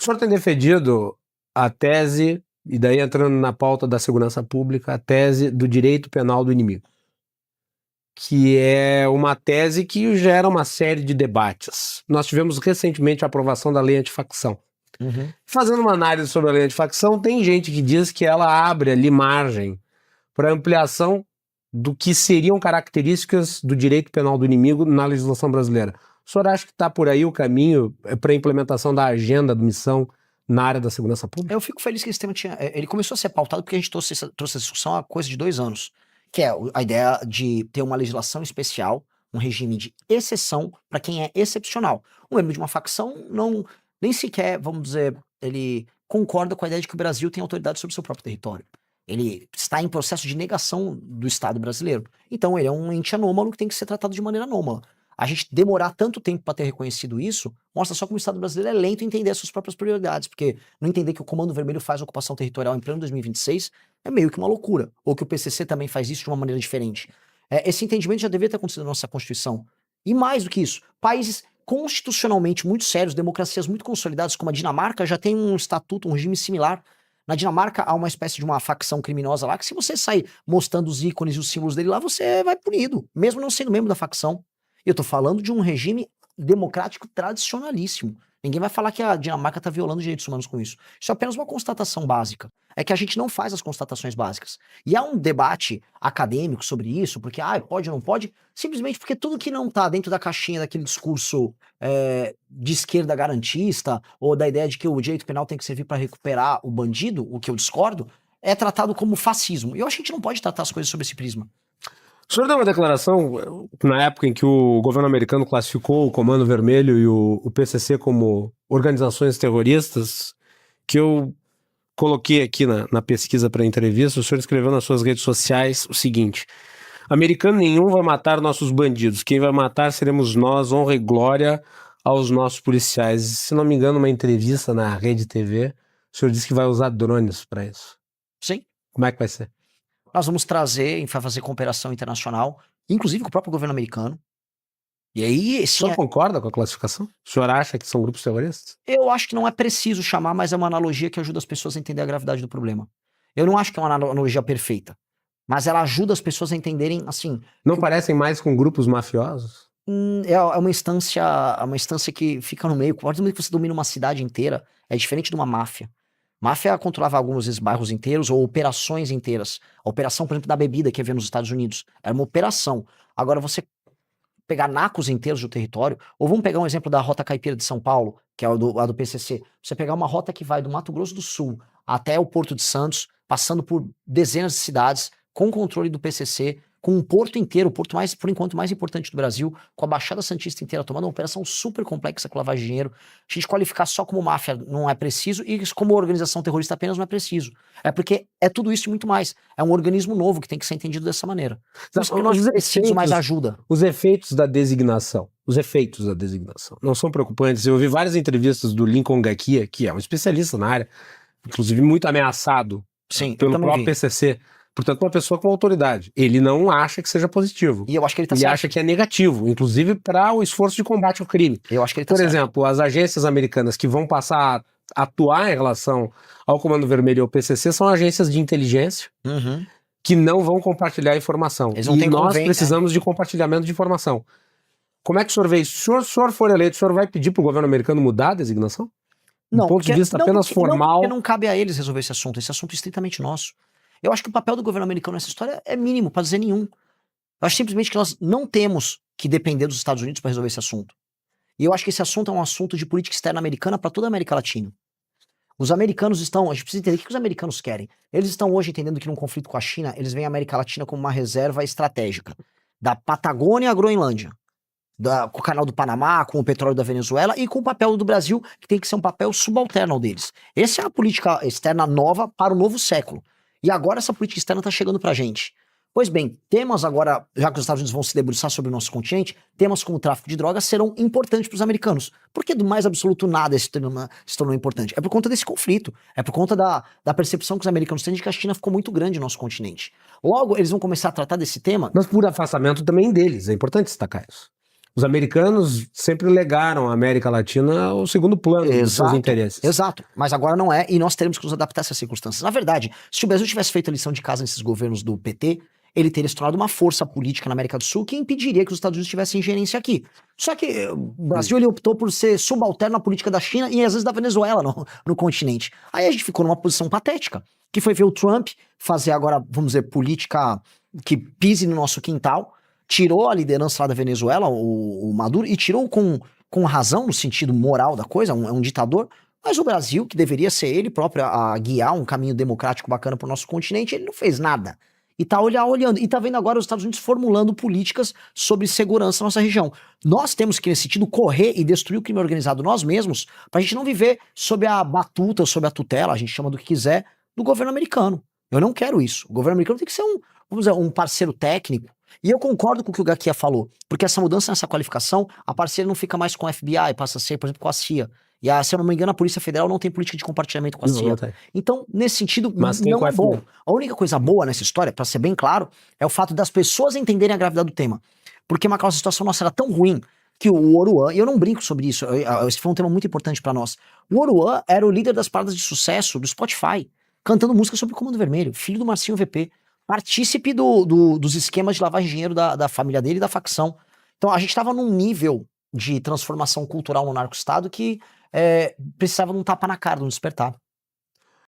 O senhor tem defendido a tese, e daí entrando na pauta da segurança pública, a tese do direito penal do inimigo, que é uma tese que gera uma série de debates. Nós tivemos recentemente a aprovação da lei antifacção. Fazendo uma análise sobre a lei antifacção, tem gente que diz que ela abre ali margem para ampliação do que seriam características do direito penal do inimigo na legislação brasileira. O senhor acha que está por aí o caminho para a implementação da agenda de missão na área da segurança pública? Eu fico feliz que esse tema ele começou a ser pautado porque a gente trouxe essa discussão há coisa de 2 anos, que é a ideia de ter uma legislação especial, um regime de exceção para quem é excepcional. Um membro de uma facção nem sequer, vamos dizer, ele concorda com a ideia de que o Brasil tem autoridade sobre o seu próprio território. Ele está em processo de negação do Estado brasileiro. Então ele é um ente anômalo que tem que ser tratado de maneira anômala. A gente demorar tanto tempo para ter reconhecido isso, mostra só como o Estado brasileiro é lento em entender as suas próprias prioridades, porque não entender que o Comando Vermelho faz ocupação territorial em pleno 2026 é meio que uma loucura, ou que o PCC também faz isso de uma maneira diferente. Esse entendimento já deveria ter acontecido na nossa Constituição. E mais do que isso, países constitucionalmente muito sérios, democracias muito consolidadas como a Dinamarca, já tem um estatuto, um regime similar. Na Dinamarca há uma espécie de uma facção criminosa lá, que se você sair mostrando os ícones e os símbolos dele lá, você vai punido, mesmo não sendo membro da facção. Eu tô falando de um regime democrático tradicionalíssimo. Ninguém vai falar que a Dinamarca tá violando os direitos humanos com isso. Isso é apenas uma constatação básica. É que a gente não faz as constatações básicas. E há um debate acadêmico sobre isso, porque pode ou não pode, simplesmente porque tudo que não tá dentro da caixinha daquele discurso de esquerda garantista, ou da ideia de que o direito penal tem que servir para recuperar o bandido, o que eu discordo, é tratado como fascismo. E eu acho que a gente não pode tratar as coisas sob esse prisma. O senhor deu uma declaração na época em que o governo americano classificou o Comando Vermelho e o PCC como organizações terroristas, que eu coloquei aqui na pesquisa para a entrevista. O senhor escreveu nas suas redes sociais o seguinte: americano nenhum vai matar nossos bandidos, quem vai matar seremos nós, honra e glória aos nossos policiais. Se não me engano, uma entrevista na Rede TV, o senhor disse que vai usar drones para isso. Sim. Como é que vai ser? Nós vamos trazer, a gente vai fazer cooperação internacional, inclusive com o próprio governo americano. E aí, O senhor concorda com a classificação? O senhor acha que são grupos terroristas? Eu acho que não é preciso chamar, mas é uma analogia que ajuda as pessoas a entender a gravidade do problema. Eu não acho que é uma analogia perfeita, mas ela ajuda as pessoas a entenderem, assim... Não parecem mais com grupos mafiosos? É uma instância que fica no meio. A partir do momento que você domina uma cidade inteira, é diferente de uma máfia. Máfia controlava alguns bairros inteiros ou operações inteiras. A operação, por exemplo, da bebida que havia nos Estados Unidos. Era uma operação. Agora, você pegar nacos inteiros do território, ou vamos pegar um exemplo da Rota Caipira de São Paulo, que é a do PCC. Você pegar uma rota que vai do Mato Grosso do Sul até o Porto de Santos, passando por dezenas de cidades, com controle do PCC, com um porto inteiro, o porto mais, por enquanto, mais importante do Brasil, com a Baixada Santista inteira tomando uma operação super complexa com lavagem de dinheiro. A gente qualificar só como máfia não é preciso, e como organização terrorista apenas não é preciso. É porque é tudo isso e muito mais. É um organismo novo que tem que ser entendido dessa maneira. Por isso que nós precisamos mais ajuda. Os efeitos da designação não são preocupantes. Eu ouvi várias entrevistas do Lincoln Gakia, que é um especialista na área, inclusive muito ameaçado pelo próprio PCC. Portanto, uma pessoa com autoridade. Ele não acha que seja positivo. E eu acho que ele tá certo. Ele acha que é negativo, inclusive para o esforço de combate ao crime. Eu acho que ele tá certo. Por exemplo, as agências americanas que vão passar a atuar em relação ao Comando Vermelho e ao PCC são agências de inteligência que não vão compartilhar informação. E nós precisamos de compartilhamento de informação. Como é que o senhor vê isso? Se o senhor for eleito, o senhor vai pedir para o governo americano mudar a designação? Não, do ponto de vista apenas formal. Porque não cabe a eles resolver esse assunto é estritamente nosso. Eu acho que o papel do governo americano nessa história é mínimo, para dizer nenhum. Eu acho simplesmente que nós não temos que depender dos Estados Unidos para resolver esse assunto. E eu acho que esse assunto é um assunto de política externa americana para toda a América Latina. Os americanos a gente precisa entender o que os americanos querem. Eles estão hoje entendendo que num conflito com a China, eles veem a América Latina como uma reserva estratégica. Da Patagônia à Groenlândia. Com o canal do Panamá, com o petróleo da Venezuela e com o papel do Brasil, que tem que ser um papel subalterno ao deles. Essa é a política externa nova para o novo século. E agora essa política externa está chegando pra gente. Pois bem, temas agora, já que os Estados Unidos vão se debruçar sobre o nosso continente, temas como o tráfico de drogas serão importantes para os americanos. Por que do mais absoluto nada se tornou importante? É por conta desse conflito. É por conta da percepção que os americanos têm de que a China ficou muito grande no nosso continente. Logo, eles vão começar a tratar desse tema... Mas por afastamento também deles, é importante destacar isso. Os americanos sempre legaram a América Latina ao segundo plano dos seus interesses. Exato, mas agora não é, e nós teremos que nos adaptar a essas circunstâncias. Na verdade, se o Brasil tivesse feito a lição de casa nesses governos do PT, ele teria se tornado uma força política na América do Sul que impediria que os Estados Unidos tivessem ingerência aqui. Só que o Brasil ele optou por ser subalterno à política da China e às vezes da Venezuela no continente. Aí a gente ficou numa posição patética, que foi ver o Trump fazer agora, vamos dizer, política que pise no nosso quintal, tirou a liderança lá da Venezuela, o Maduro, e tirou com razão, no sentido moral da coisa, é um ditador, mas o Brasil, que deveria ser ele próprio a guiar um caminho democrático bacana para o nosso continente, ele não fez nada. E tá olhando, e tá vendo agora os Estados Unidos formulando políticas sobre segurança na nossa região. Nós temos que, nesse sentido, correr e destruir o crime organizado nós mesmos, pra gente não viver sob a batuta, sob a tutela, a gente chama do que quiser, do governo americano. Eu não quero isso. O governo americano tem que ser vamos dizer, um parceiro técnico. E eu concordo com o que o Gakia falou, porque essa mudança nessa qualificação, a parceira não fica mais com o FBI, passa a ser, por exemplo, com a CIA. E se eu não me engano, a Polícia Federal não tem política de compartilhamento com a CIA. Então, nesse sentido, mas não é bom. A única coisa boa nessa história, pra ser bem claro, é o fato das pessoas entenderem a gravidade do tema. Porque, Macau, a situação nossa era tão ruim que o Oruan, e eu não brinco sobre isso, esse foi um tema muito importante pra nós. O Oruan era o líder das paradas de sucesso do Spotify, cantando música sobre o Comando Vermelho, filho do Marcinho VP, partícipe dos esquemas de lavagem de dinheiro da família dele e da facção. Então, a gente tava num nível de transformação cultural no narco-estado que precisava de um tapa na cara, de um despertar.